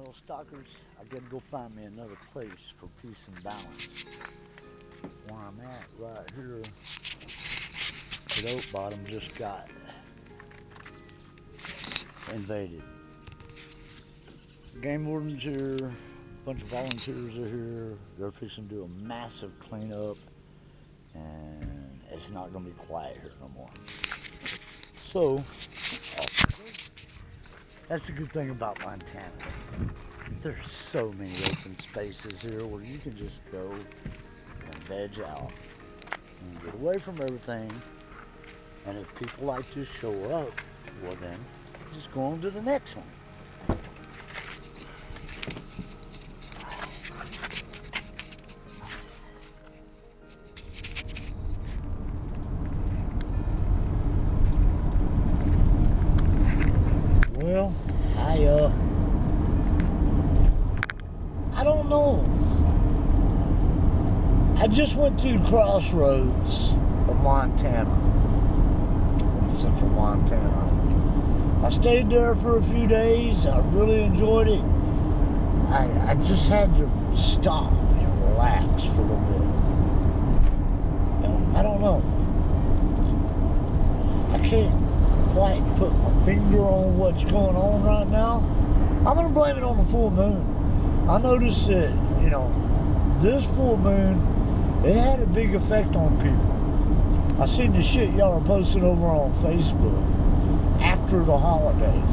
Well, stalkers, I gotta go find me another place for peace and balance. Where I'm at right here at Oak Bottom just got invaded. Game wardens here, a bunch of volunteers are here. They're fixing to do a massive cleanup, and it's not gonna be quiet here no more. So, that's a good thing about Montana. There's so many open spaces here where you can just go and veg out and get away from everything. And if people like to show up, well then, just go on to the next one. Well, I don't know. I just went through the crossroads of Montana, in central Montana. I stayed there for a few days. I really enjoyed it. I just had to stop and relax for a little bit. I don't know. I can't quite put my finger on what's going on right now. I'm gonna blame it on the full moon. I noticed that, this full moon, it had a big effect on people. I seen the shit y'all are posting over on Facebook after the holidays,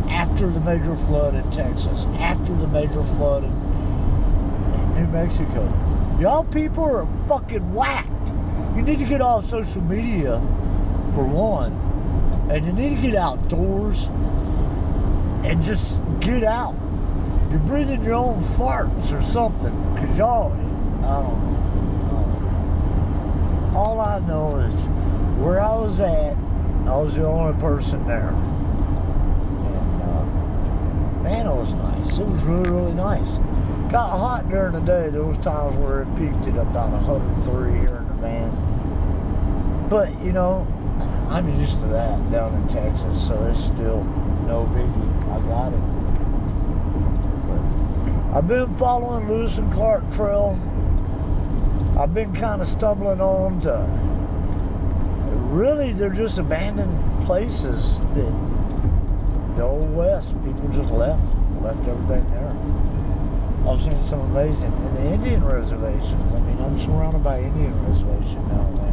after the major flood in Texas, after the major flood in New Mexico. Y'all people are fucking whacked. You need to get off social media, for one, and you need to get outdoors and just get out. You're breathing your own farts or something, because y'all, I don't know. All I know is where I was at, I was the only person there. And, man, it was nice. It was really, really nice. Got hot during the day. There was times where it peaked at about 103 here in the van. But, I'm used to that down in Texas, so it's still no biggie. I got it. But I've been following Lewis and Clark Trail. I've been kind of stumbling on to, really, they're just abandoned places that the old West, people just left everything there. I've seen some amazing, and the Indian reservations. I mean, I'm surrounded by Indian reservation now, man.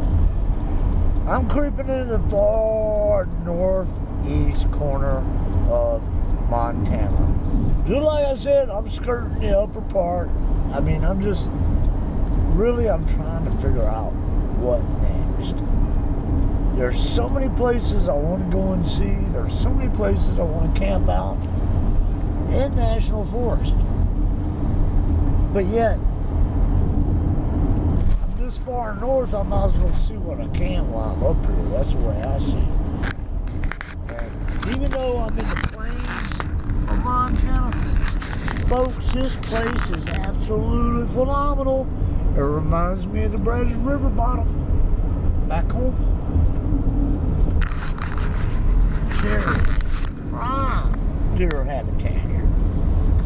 I'm creeping into the far northeast corner of Montana. Just like I said, I'm skirting the upper part. I mean, I'm trying to figure out what next. There's so many places I want to go and see. There's so many places I want to camp out in National Forest. But yet, I'm this far north, I might as well see what I can while I'm up here. That's the way I see it. And even though I'm in the plains of Montana, folks, this place is absolutely phenomenal. It reminds me of the Brazos River bottom back home. Prime deer habitat here.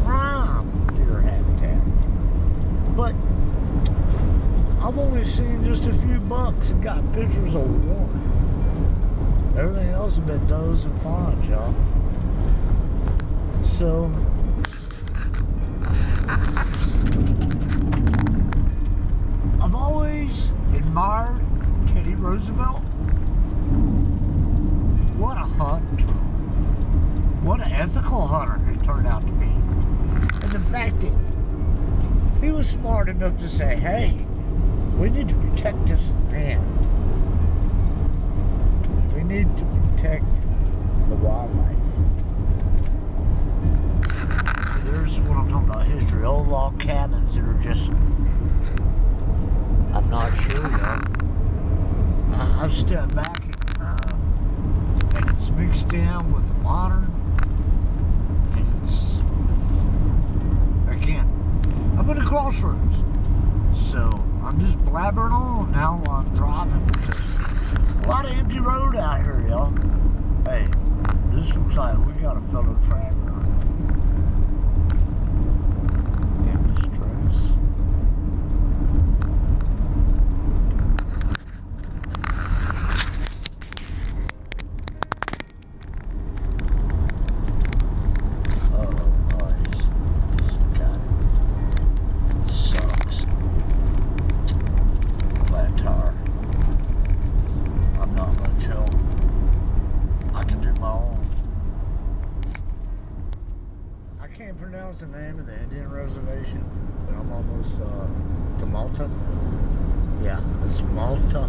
Prime deer habitat. But I've only seen just a few bucks and got pictures of one. Everything else has been does and fawns, y'all. So I've always admired Teddy Roosevelt. What a hunter. What an ethical hunter he turned out to be. And the fact that he was smart enough to say, hey, we need to protect this land. We need to protect the wildlife. There's what I'm talking about, history. Old log cabins that are just, I'm not sure, y'all. I've stepped back and it's mixed in with the modern, and it's, again, I'm at a crossroads, so I'm just blabbering on now while I'm driving, because a lot of empty road out here, y'all. Hey, this looks like we got a fellow traveler. this. The name of the Indian reservation, but I'm almost to Malta. Yeah, it's Malta,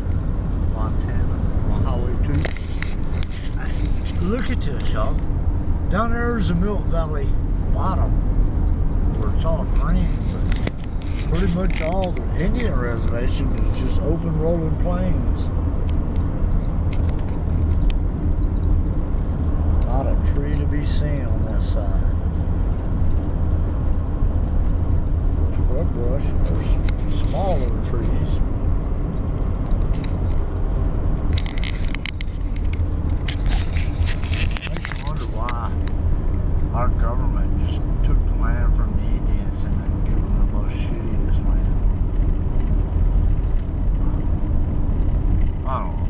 Montana, on Highway 2. Look at this, y'all. Down there is the Milk Valley bottom, where it's all green, but pretty much all the Indian reservation is just open rolling plains. Not a tree to be seen on that side. Brush. There's smaller trees. Makes you wonder why our government just took the land from the Indians and then gave them the most shittiest land. I don't know.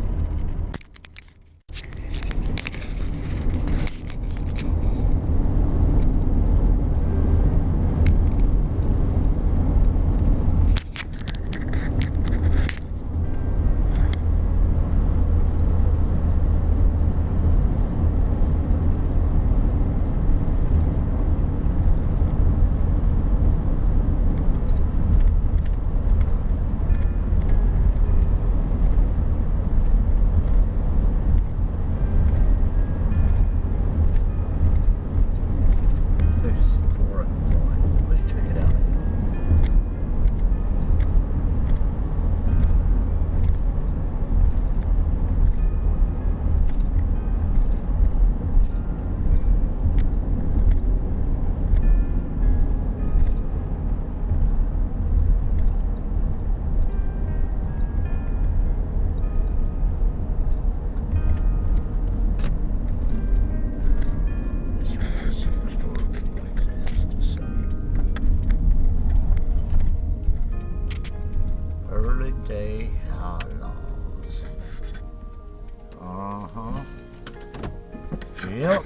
Yep.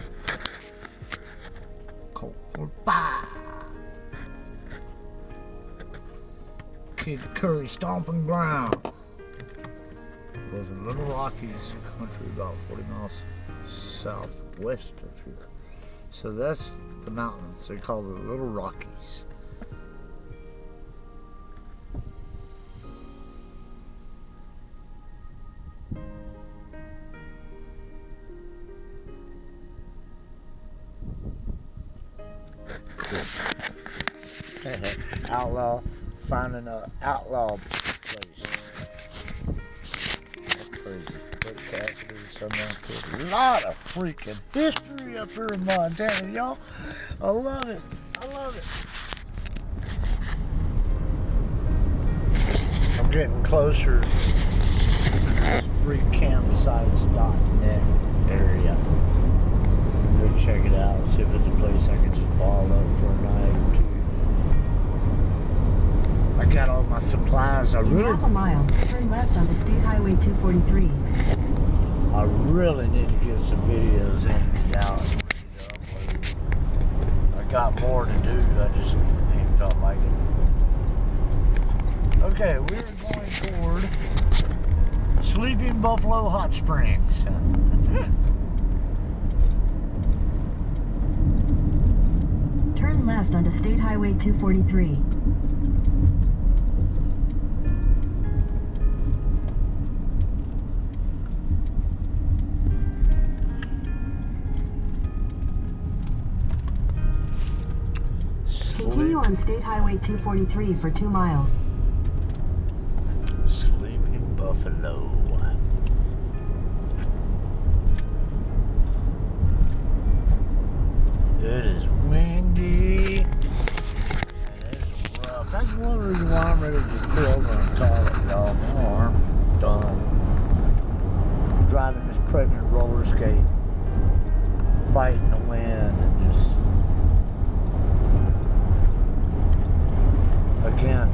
Cold fire. Kid Curry stomping ground. There's a Little Rockies country about 40 miles southwest of here. So that's the mountains. They call it the Little Rockies. Outlaw, finding an outlaw place. That's crazy. A lot of freaking history up here in Montana, y'all. I love it. I love it. I'm getting closer to this freecampsites.net area. Go check it out. See if it's a place I can just ball up for a night or two. I got all my supplies. In half a mile, turn left onto State Highway 243. I really need to get some videos in and out and ready to upload. I got more to do. I just ain't felt like it. Okay, we're going toward Sleeping Buffalo Hot Springs. Turn left onto State Highway 243. Continue on State Highway 243 for 2 miles. Sleeping Buffalo. It is windy. And it's rough. That's one reason why I'm ready to just pull over and call it, y'all. My arm's done. Driving this pregnant roller skate. Fighting the wind and just... again,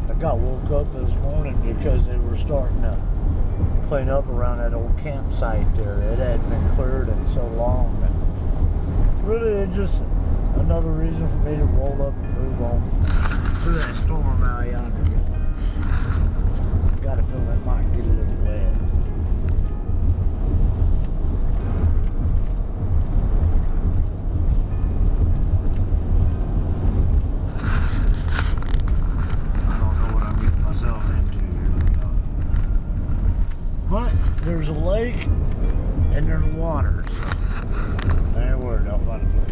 I got woke up this morning because they were starting to clean up around that old campsite there. It hadn't been cleared in so long. And really, it's just another reason for me to roll up and move on through that storm out yonder. Got a feeling it might get a little wet. But there's a lake and there's water, so I ain't worried, I'll find a place.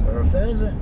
Or a pheasant.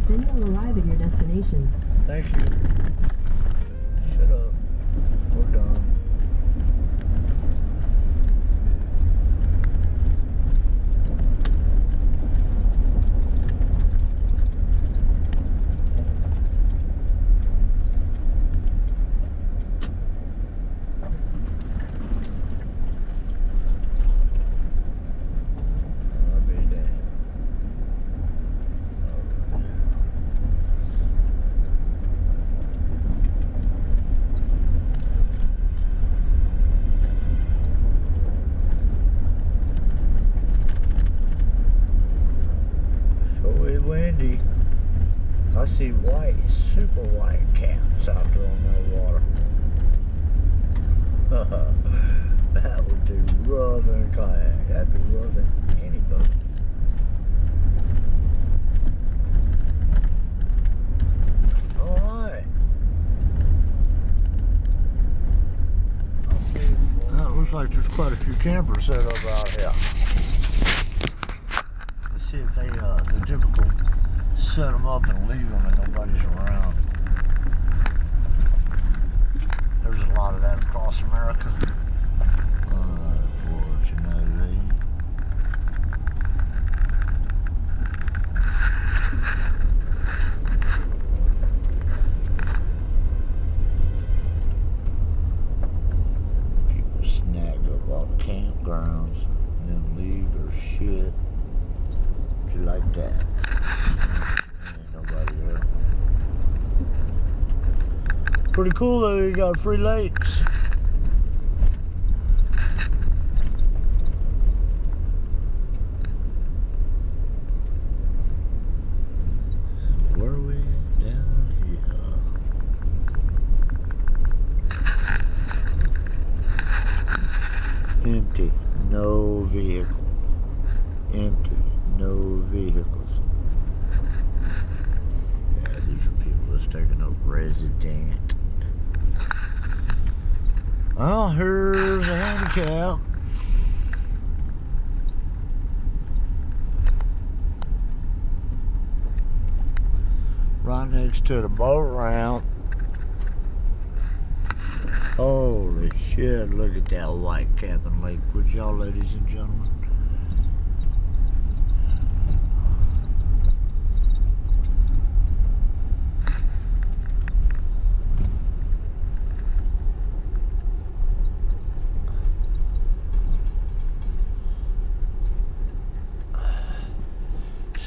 Then you'll arrive at your destination. Thank you. Shut up. We're done. Windy. I see white, super white caps out there on that water. That would do rough in a kayak. That'd be rough in any boat. Alright. I see. Now it looks like there's quite a few campers set up out here. See if they, the typical set them up and leave them and nobody's around. There's a lot of that across America. Unfortunately. People snag up all the campgrounds and then leave their shit. Like that. Ain't nobody there. Pretty cool though, you got free lakes. Where are we down here? Empty, no vehicle. Empty. No vehicles. Yeah, these are people that's taking up resident. Well, here's a handicap. Right next to the boat ramp. Holy shit, look at that white cabin lake, would y'all, ladies and gentlemen.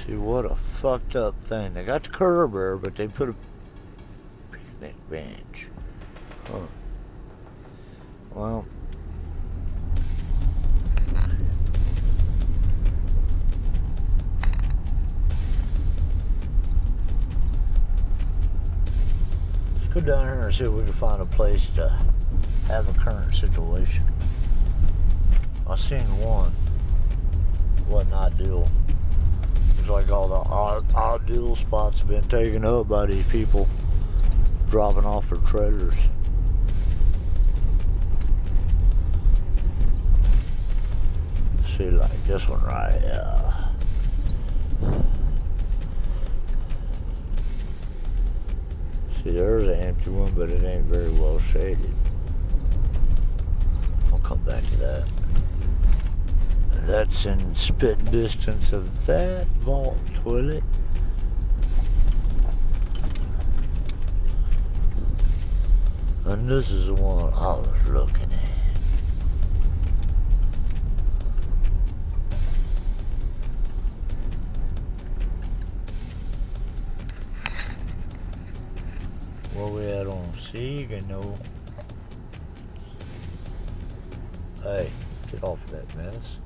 See, what a fucked up thing. They got the curb there, but they put a picnic bench. Huh. Well, let's go down here and see if we can find a place to have a current situation. I seen one. Wasn't ideal. Looks like all the ideal spots have been taken up by these people dropping off their trailers. See, like this one right here. See, there's an empty one, but it ain't very well shaded. I'll come back to that. That's in spit distance of that vault toilet. And this is the one I was looking at. Where we at on Siegano? Hey, get off that mess.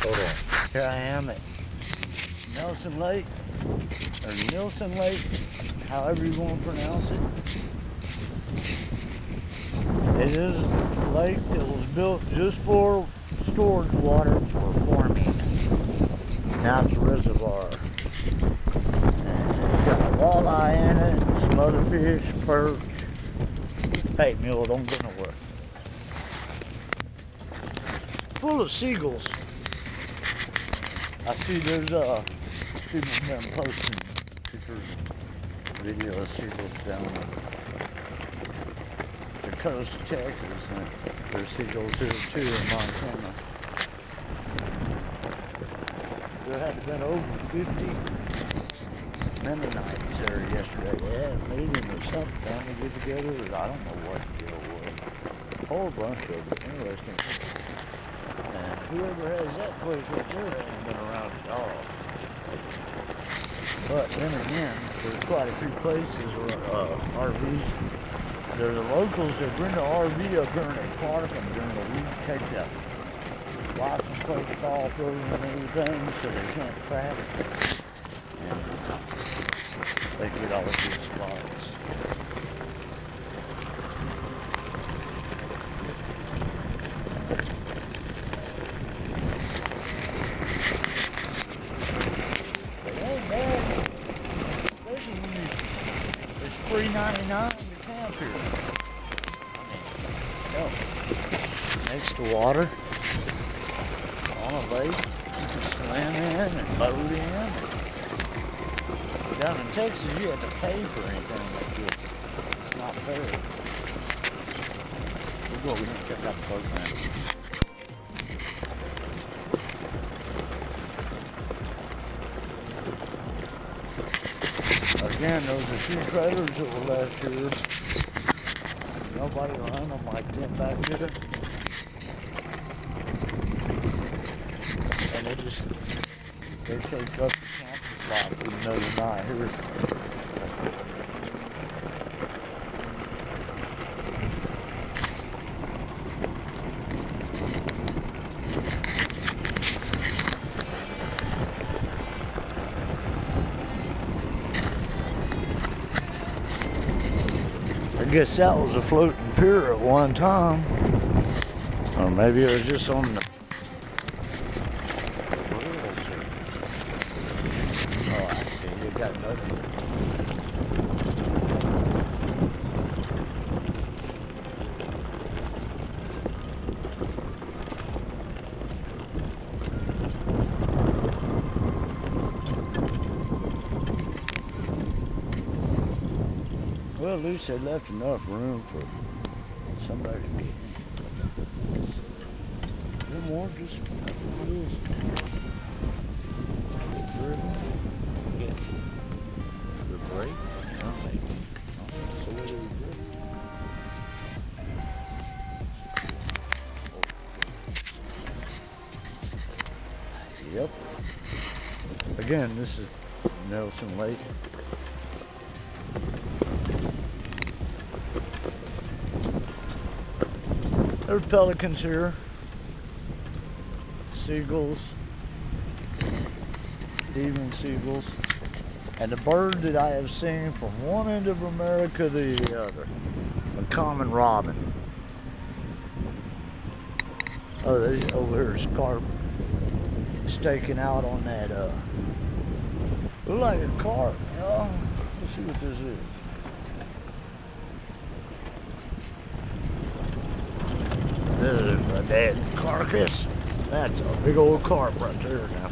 Hold on. Here I am at Nelson Lake, or Nielsen Lake, however you want to pronounce it. It is a lake that was built just for storage water for farming. Now it's a reservoir. And it's got a walleye in it, some other fish, perch. Hey, Mule, don't go nowhere. Full of seagulls. I see there's people been posting pictures and videos of seagulls down the coast of Texas, and there's seagulls here too in Montana. There had been over 50 Mennonites there yesterday. They had a meeting or something, family get together, I don't know what the deal was. A whole bunch of it, interesting. And whoever has that place right there hasn't been around at all. But then again, there's quite a few places where RVs. There's the locals that bring the RV up during the park and during the week take the license plates off of them and everything so they can't traffic. And they get all the good spots. $3.99 to camp here. I mean, next to water, on a lake, you can swim in and boat in. Down in Texas, you have to pay for anything like this. It's not fair. We'll go over here and check out the boat now. Again, those are 2 trailers that were left here. Nobody will hunt them like them back there. And they take up the camping spot for another night here. I guess that was a floating pier at one time. Or maybe it was just on the... Oh, I see. You got another one. Well, at least they left enough room for somebody to be. No more, just like it is. Get the break. No, maybe. No, so what do we do? Yep. Again, this is Nelson Lake. There's pelicans here, seagulls, evening seagulls, and the bird that I have seen from one end of America to the other, a common robin. Oh, there's over here, scarp staking out on that, look like a carp. Oh, let's see what this is. This is a dead carcass. That's a big old carp right there now.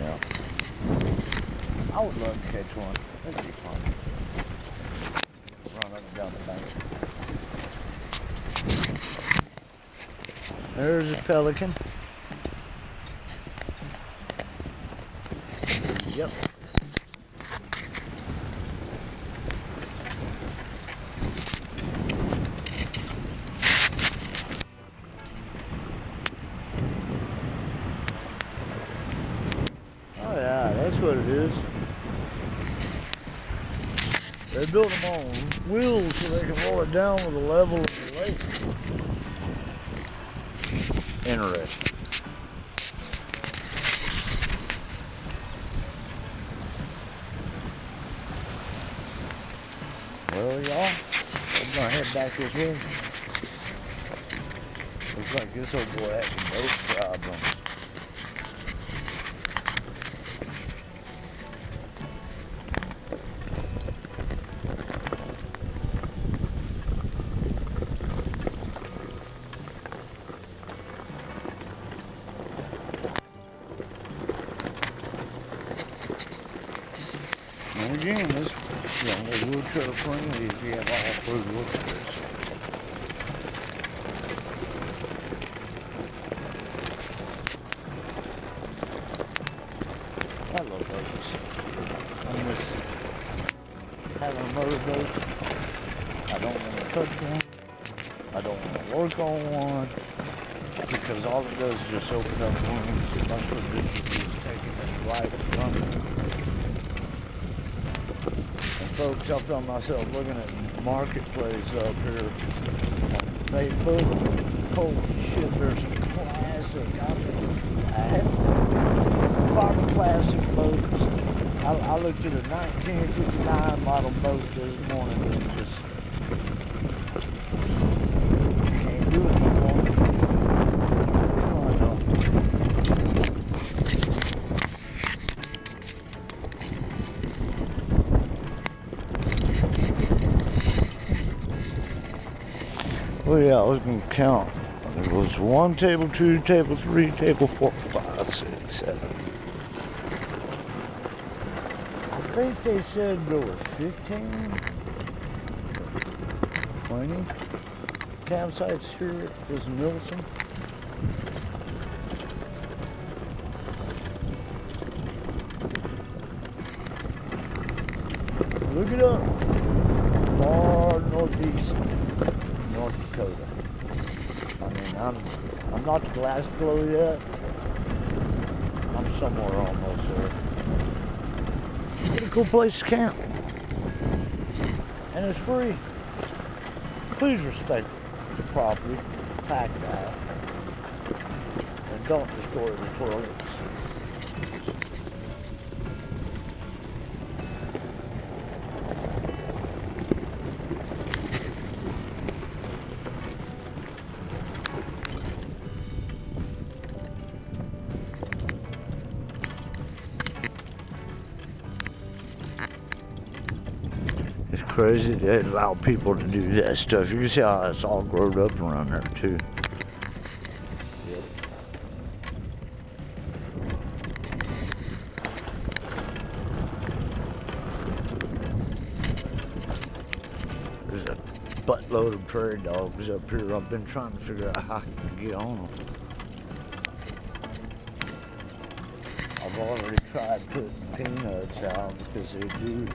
Yeah. I would love to catch one. That'd be fun. Run up and down the bank. There's a pelican. Yep. Oh yeah, that's what it is. They built them on wheels so they can roll it down with the level of the lake. Interesting. Well, y'all, I'm gonna head back this way. Looks like this old boy has some boat problems. And again, this wood trailer friendly if you have all-approved wood trailers. I love boats. I miss having a motorboat. I don't want to touch one. I don't want to work on one. Because all it does is just open up rooms and muscular dystrophy is taking us right from it. Folks, I found myself looking at Marketplace up here on Facebook. Holy shit, there's some classic, farmer classic boats. I looked at a 1959 model boat this morning and just can't do it no more. It's really fun though. Oh yeah, I was going to count. There was 1 table, 2 table, 3 table, 4, 5, 6, 7. I think they said there was 15, 20 campsites here at this Milson. Look it up. Far northeast. North Dakota. I mean, I'm not to Glasgow yet. I'm somewhere almost there. Pretty cool place to camp. And it's free. Please respect the property. Pack that. And don't destroy the toilets. Crazy they allow people to do that stuff. You can see how it's all grown up around there too. Yep. buttload of prairie dogs up here. I've been trying to figure out how I can get on them. I've already tried putting peanuts out because they do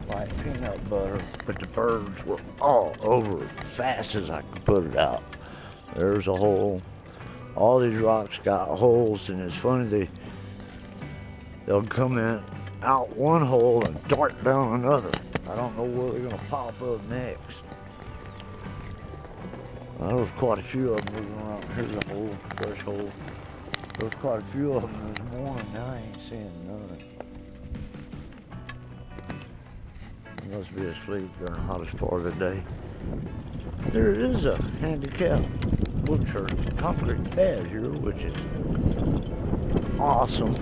like peanut butter, but the birds were all over it as fast as I could put it out. There's a hole. All these rocks got holes, and it's funny, they'll come in out one hole and dart down another. I don't know where they're gonna pop up next. There was quite a few of them moving around. Here's a hole, fresh hole. There was quite a few of them this morning. Now I ain't seeing none. They must be asleep during the hottest part of the day. There is a handicapped wheelchair concrete pad here, which is awesome.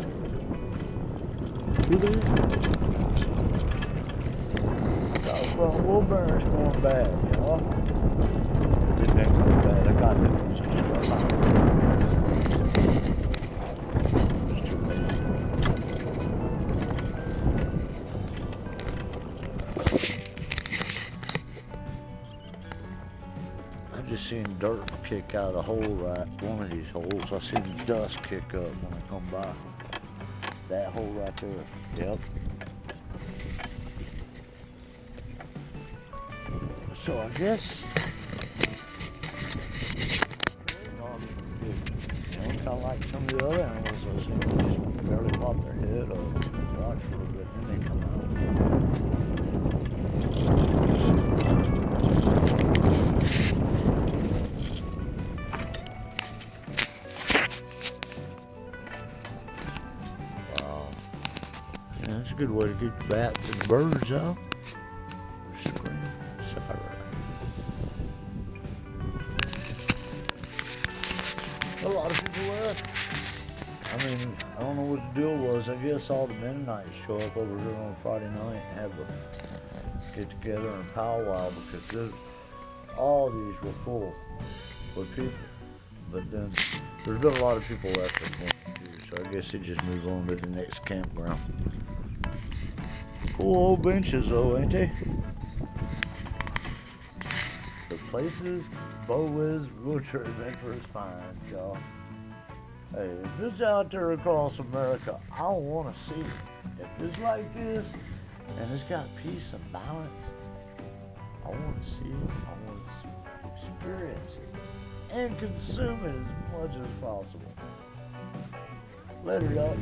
Got front wheel bearings going bad, y'all. Didn't make me bad. I got new ones just right now. It's too late. I just seen dirt kick out of the hole right, one of these holes. I seen dust kick up when I come by. That hole right there. Yep. So I guess kind of like some of the other animals, those just barely pop their head or rocks for a little bit, then they come out. Wow. Yeah, that's a good way to get the bats and birds out. A lot of people left. I mean, I don't know what the deal was. I guess all the Mennonites show up over here on Friday night and have a get together and powwow because all these were full with people. But then there's been a lot of people left this morning too, so I guess they just move on to the next campground. Cool old benches though, ain't they? The places Bowwiz wheelchair adventurers find, y'all. Hey, if it's out there across America, I want to see it. If it's like this and it's got peace and balance, I want to see it. I want to experience it and consume it as much as possible. Later, y'all.